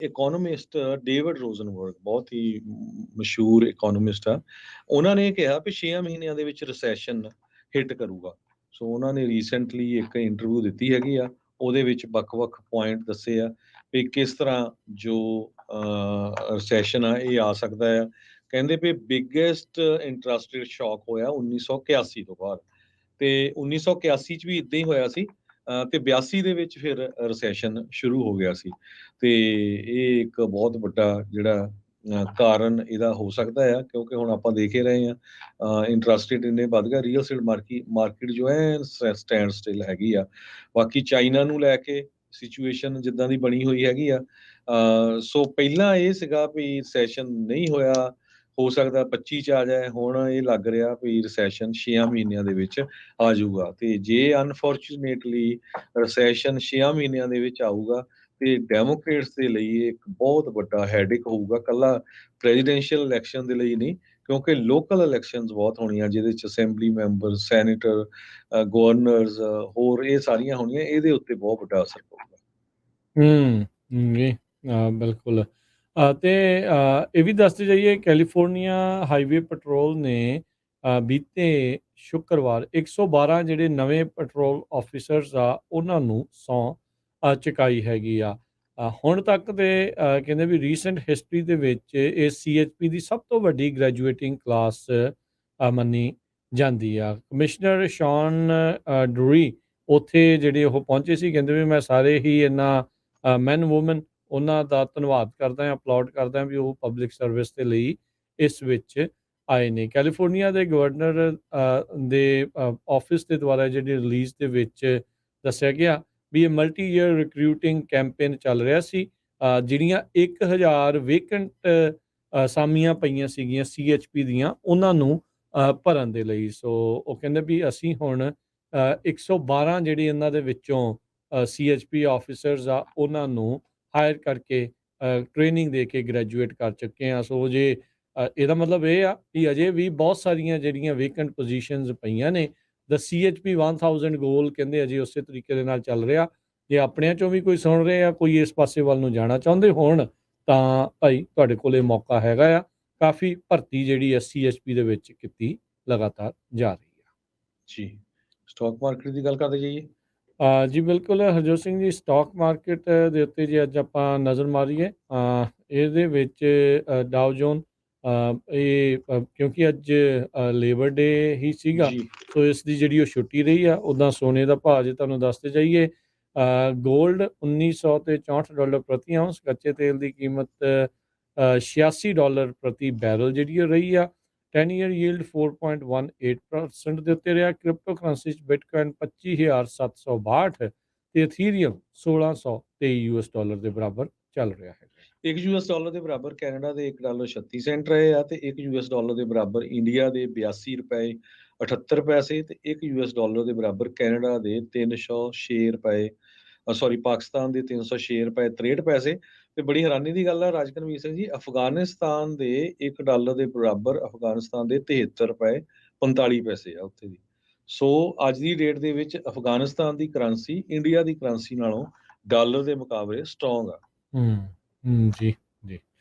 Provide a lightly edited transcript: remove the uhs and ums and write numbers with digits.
ਇਕੋਨੋਮਿਸਟ David ਰੋਜ਼ਨਬਰਗ ਬਹੁਤ ਹੀ ਮਸ਼ਹੂਰ ਇਕੋਨੋਮਿਸਟ ਆ। ਉਹਨਾਂ ਨੇ ਕਿਹਾ ਵੀ 6 ਮਹੀਨਿਆਂ ਦੇ ਵਿੱਚ ਰਿਸੈਸ਼ਨ ਹਿੱਟ ਕਰੂਗਾ। ਸੋ ਉਹਨਾਂ ਨੇ ਰੀਸੈਂਟਲੀ ਇੱਕ ਇੰਟਰਵਿਊ ਦਿੱਤੀ ਹੈਗੀ ਆ, ਉਹਦੇ ਵਿੱਚ ਵੱਖ-ਵੱਖ ਪੁਆਇੰਟ ਦੱਸੇ ਆ ਵੀ ਕਿਸ ਤਰ੍ਹਾਂ ਜੋ ਰਿਸੈਸ਼ਨ ਆ ਇਹ ਆ ਸਕਦਾ ਆ। ਕਹਿੰਦੇ ਵੀ ਬਿਗੇਸਟ ਇੰਟਰਸਟ ਰੇਟ ਸ਼ੌਕ ਹੋਇਆ 1981 ਤੋਂ ਬਾਅਦ, ਤੇ 1981 ਚ ਵੀ ਇਦਾਂ ਹੀ ਹੋਇਆ ਸੀ। ਤੇ 82 ਦੇ ਵਿੱਚ ਫਿਰ ਰਿਸੈਸ਼ਨ ਸ਼ੁਰੂ ਹੋ ਗਿਆ ਸੀ। ਤੇ ਇਹ ਇੱਕ ਬਹੁਤ ਵੱਡਾ ਜਿਹੜਾ ਕਾਰਨ ਇਹਦਾ ਹੋ ਸਕਦਾ ਆ, ਕਿਉਂਕਿ ਹੁਣ ਆਪਾਂ ਦੇਖ ਹੀ ਰਹੇ ਹਾਂ ਇੰਟਰਸਟ ਰੇਟ ਇੰਨੇ ਵੱਧ ਗਿਆ, ਰੀਅਲ ਸਟੇਟ ਮਾਰਕੀਟ ਜੋ ਹੈ ਸਟੈਂਡ ਸਟਿਲ ਹੈਗੀ ਆ। ਬਾਕੀ ਚਾਈਨਾ ਨੂੰ ਲੈ ਕੇ ਸਿਚੁਏਸ਼ਨ ਜਿੱਦਾਂ ਦੀ ਬਣੀ ਹੋਈ ਹੈਗੀ ਆ। ਸੋ ਪਹਿਲਾਂ ਇਹ ਸੀਗਾ ਵੀ ਸੈਸ਼ਨ ਨਹੀਂ ਹੋਇਆ, ਹੋ ਸਕਦਾ 25 ਚ ਆ ਜਾਏ, ਹੁਣ ਇਹ ਲੱਗ ਰਿਹਾ ਵੀ ਰਿਸੈਸ਼ਨ 6 ਮਹੀਨਿਆਂ ਦੇ ਵਿੱਚ ਆ ਜਾਊਗਾ। ਤੇ ਜੇ ਅਨਫੋਰਚੂਨੇਟਲੀ ਰਿਸੈਸ਼ਨ 6 ਮਹੀਨਿਆਂ ਦੇ ਵਿੱਚ ਆਊਗਾ ਤੇ ਡੈਮੋਕ੍ਰੇਟਸ ਦੇ ਲਈ ਇੱਕ ਬਹੁਤ ਵੱਡਾ ਹੈਡਿਕ ਹੋਊਗਾ, ਕੱਲਾ ਪ੍ਰੈਜ਼ੀਡੈਂਸ਼ੀਅਲ ਇਲੈਕਸ਼ਨ ਦੇ ਲਈ ਨਹੀਂ, ਕਿਉਂਕਿ ਲੋਕਲ ਇਲੈਕਸ਼ਨਸ ਬਹੁਤ ਹੋਣੀਆਂ ਜਿਹਦੇ ਚ ਅਸੈਂਬਲੀ ਮੈਂਬਰ, ਸੈਨੇਟਰ, ਗਵਰਨਰਸ, ਹੋਰ ਇਹ ਸਾਰੀਆਂ ਹੋਣੀਆਂ, ਇਹਦੇ ਉੱਤੇ ਬਹੁਤ ਵੱਡਾ ਅਸਰ ਪਊਗਾ। ਜੀ ਬਿਲਕੁਲ। ਤੇ ਇਹ ਵੀ ਦੱਸਦੇ ਜਾਈਏ, ਕੈਲੀਫੋਰਨੀਆ ਹਾਈਵੇ ਪੈਟਰੋਲ ਨੇ ਬੀਤੇ ਸ਼ੁੱਕਰਵਾਰ 112 ਜਿਹੜੇ ਨਵੇਂ ਪੈਟਰੋਲ ਆਫਿਸਰਸ ਆ ਉਹਨਾਂ ਨੂੰ ਸਹੁੰ ਚੁਕਾਈ ਹੈਗੀ ਆ। ਹੁਣ ਤੱਕ ਦੇ ਕਹਿੰਦੇ ਵੀ ਰੀਸੈਂਟ ਹਿਸਟਰੀ ਦੇ ਵਿੱਚ ਇਹ CHP ਦੀ ਸਭ ਤੋਂ ਵੱਡੀ ਗ੍ਰੈਜੂਏਟਿੰਗ ਕਲਾਸ ਮੰਨੀ ਜਾਂਦੀ ਆ। ਕਮਿਸ਼ਨਰ ਸ਼ੌਨ ਡਰੂਈ ਉੱਥੇ ਜਿਹੜੇ ਉਹ ਪਹੁੰਚੇ ਸੀ, ਕਹਿੰਦੇ ਵੀ ਮੈਂ ਸਾਰੇ ਹੀ ਇਹਨਾਂ ਮੈਨ ਵੂਮਨ ਉਹਨਾਂ ਦਾ ਧੰਨਵਾਦ ਕਰਦਾ ਹਾਂ, ਅਪਲਾਉਡ ਕਰਦਾ ਵੀ ਉਹ ਪਬਲਿਕ ਸਰਵਿਸ ਦੇ ਲਈ ਇਸ ਵਿੱਚ ਆਏ ਨੇ। ਕੈਲੀਫੋਰਨੀਆ ਦੇ ਗਵਰਨਰ ਦੇ ਆਫਿਸ ਦੇ ਦੁਆਰਾ ਜਿਹੜੀ ਰਿਲੀਜ਼ ਦੇ ਵਿੱਚ ਦੱਸਿਆ ਗਿਆ ਵੀ ਇਹ ਮਲਟੀ ਈਅਰ ਰਿਕਰੂਟਿੰਗ ਕੈਂਪੇਨ ਚੱਲ ਰਿਹਾ ਸੀ। ਜਿਹੜੀਆਂ 1000 ਵੇਕੈਂਟ ਅਸਾਮੀਆਂ ਪਈਆਂ ਸੀਗੀਆਂ CHP ਦੀਆਂ, ਉਹਨਾਂ ਨੂੰ ਭਰਨ ਦੇ ਲਈ। ਸੋ ਉਹ ਕਹਿੰਦੇ ਵੀ ਅਸੀਂ ਹੁਣ 112 ਜਿਹੜੀ ਇਹਨਾਂ ਦੇ ਵਿੱਚੋਂ CHP ਆਫਿਸਰਸ ਆ ਉਹਨਾਂ ਨੂੰ ਹਾਇਰ ਕਰਕੇ ਟ੍ਰੇਨਿੰਗ ਦੇ ਕੇ ਗ੍ਰੈਜੂਏਟ ਕਰ ਚੁੱਕੇ ਹਾਂ। ਸੋ ਜੇ ਇਹਦਾ ਮਤਲਬ ਇਹ ਆ ਕਿ ਅਜੇ ਵੀ ਬਹੁਤ ਸਾਰੀਆਂ ਜਿਹੜੀਆਂ ਵੇਕੈਂਟ ਪੋਜੀਸ਼ਨਸ ਪਈਆਂ ਨੇ। ਦ CHP 1000 ਗੋਲ ਕਹਿੰਦੇ ਅਜੇ ਉਸੇ ਤਰੀਕੇ ਦੇ ਨਾਲ ਚੱਲ ਰਿਹਾ। ਜੇ ਆਪਣਿਆਂ ਚੋਂ ਵੀ ਕੋਈ ਸੁਣ ਰਹੇ ਆ, ਕੋਈ ਇਸ ਪਾਸੇ ਵੱਲ ਨੂੰ ਜਾਣਾ ਚਾਹੁੰਦੇ ਹੋਣ ਤਾਂ ਭਾਈ ਤੁਹਾਡੇ ਕੋਲ ਇਹ ਮੌਕਾ ਹੈਗਾ ਆ। ਕਾਫੀ ਭਰਤੀ ਜਿਹੜੀ ਹੈ CHP ਦੇ ਵਿੱਚ ਕੀਤੀ ਲਗਾਤਾਰ ਜਾ ਰਹੀ ਆ। ਜੀ, ਸਟਾਕ ਮਾਰਕੀਟ ਦੀ ਗੱਲ ਕਰਦੇ ਜਾਈਏ। ਜੀ ਬਿਲਕੁਲ ਹਰਜੋਤ ਸਿੰਘ ਜੀ, ਸਟਾਕ ਮਾਰਕੀਟ ਦੇ ਉੱਤੇ ਜੇ ਅੱਜ ਆਪਾਂ ਨਜ਼ਰ ਮਾਰੀਏ, ਇਹਦੇ ਵਿੱਚ ਡਾਓ ਜੋਨ ਇਹ ਕਿਉਂਕਿ ਅੱਜ ਲੇਬਰ ਡੇ ਹੀ ਸੀਗਾ, ਜੀ ਸੋ ਇਸ ਦੀ ਜਿਹੜੀ ਉਹ ਛੁੱਟੀ ਰਹੀ ਆ। ਉੱਦਾਂ ਸੋਨੇ ਦਾ ਭਾਅ ਜੇ ਤੁਹਾਨੂੰ ਦੱਸਦੇ ਜਾਈਏ, ਗੋਲਡ $1964 ਪ੍ਰਤੀ ਆਉਂਸ, ਕੱਚੇ ਤੇਲ ਦੀ ਕੀਮਤ $86 ਪ੍ਰਤੀ ਬੈਰਲ ਜਿਹੜੀ ਉਹ ਰਹੀ ਆ। 10 ਈਅਰ ਯੀਲਡ 4.18% ਦੇ ਉੱਤੇ ਰਿਹਾ। ਕ੍ਰਿਪਟੋ ਕਰੰਸੀ 'ਚ ਬਿਟਕੋਇਨ 25,762 ਤੇ ਇਥੀਰੀਅਮ $1623 ਦੇ ਬਰਾਬਰ ਚੱਲ ਰਿਹਾ ਹੈ। $1 ਦੇ ਬਰਾਬਰ ਕੈਨੇਡਾ ਦੇ $1.36 ਰਹੇ ਆ, ਤੇ $1 ਦੇ ਬਰਾਬਰ ਇੰਡੀਆ ਦੇ $82.78 ਤੇ $1 ਦੇ ਬਰਾਬਰ ਕੈਨੇਡਾ ਦੇ $306, ਪਾਕਿਸਤਾਨ ਦੇ $306.63। ਤੇ ਬੜੀ ਹੈਰਾਨੀ ਦੀ ਗੱਲ ਆ ਰਾਜਕਨਵੀਰ ਸਿੰਘ ਜੀ, ਅਫਗਾਨਿਸਤਾਨ ਦੇ $1 ਦੇ ਬਰਾਬਰ ਅਫਗਾਨਿਸਤਾਨ ਦੇ $73.45 ਆ ਉੱਥੇ ਦੀ। ਸੋ ਅੱਜ ਦੀ ਡੇਟ ਦੇ ਵਿੱਚ ਅਫਗਾਨਿਸਤਾਨ ਦੀ ਕਰੰਸੀ ਇੰਡੀਆ ਦੀ ਕਰੰਸੀ ਨਾਲੋਂ ਡਾਲਰ ਦੇ ਮੁਕਾਬਲੇ ਸਟਰੋਂਗ ਆ। ਜੀ ਜੀ।